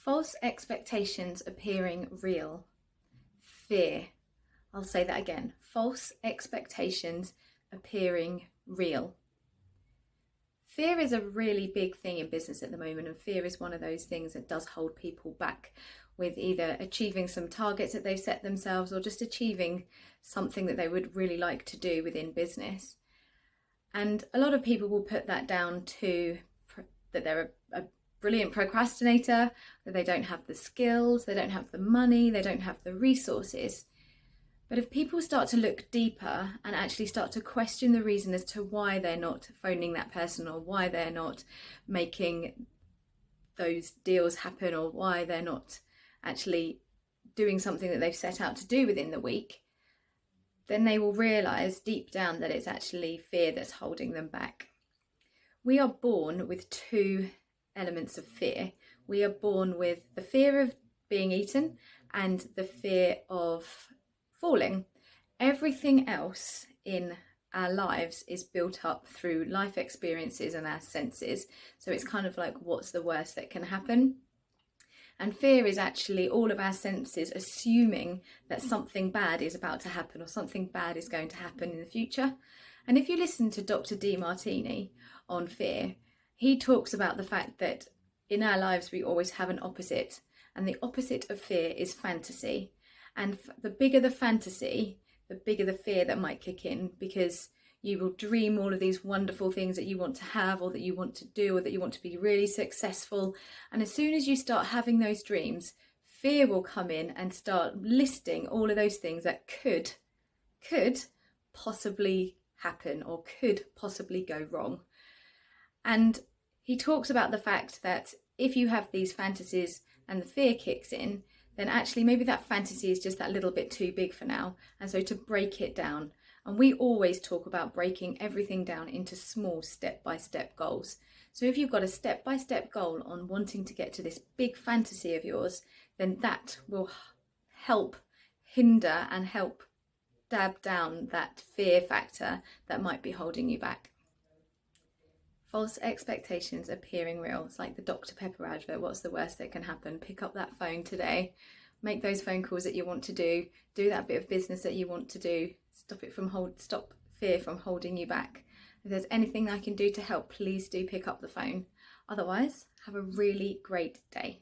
False expectations appearing real. Fear. I'll say that again. False expectations appearing real. Fear is a really big thing in business at the moment, and fear is one of those things that does hold people back with either achieving some targets that they've set themselves or just achieving something that they would really like to do within business. And a lot of people will put that down to that they're a brilliant procrastinator, that they don't have the skills, they don't have the money, they don't have the resources. But if people start to look deeper and actually start to question the reason as to why they're not phoning that person, or why they're not making those deals happen, or why they're not actually doing something that they've set out to do within the week, then they will realise deep down that it's actually fear that's holding them back. We are born with two elements of fear. We are born with the fear of being eaten and the fear of falling. Everything else in our lives is built up through life experiences and our senses. So it's kind of like, what's the worst that can happen? And fear is actually all of our senses assuming that something bad is about to happen, or something bad is going to happen in the future. And if you listen to Dr. Demartini on fear, he talks about the fact that in our lives we always have an opposite, and the opposite of fear is fantasy. And the bigger the fantasy, the bigger the fear that might kick in, because you will dream all of these wonderful things that you want to have, or that you want to do, or that you want to be really successful. And as soon as you start having those dreams, fear will come in and start listing all of those things that could possibly happen or could possibly go wrong. And he talks about the fact that if you have these fantasies and the fear kicks in, then actually maybe that fantasy is just that little bit too big for now. And so to break it down, and we always talk about breaking everything down into small step-by-step goals. So if you've got a step-by-step goal on wanting to get to this big fantasy of yours, then that will help hinder and help dab down that fear factor that might be holding you back. False expectations appearing real. It's like the Dr. Pepper advert. What's the worst that can happen? Pick up that phone today. Make those phone calls that you want to do. Do that bit of business that you want to do. Stop fear from holding you back. If there's anything I can do to help, please do pick up the phone. Otherwise, have a really great day.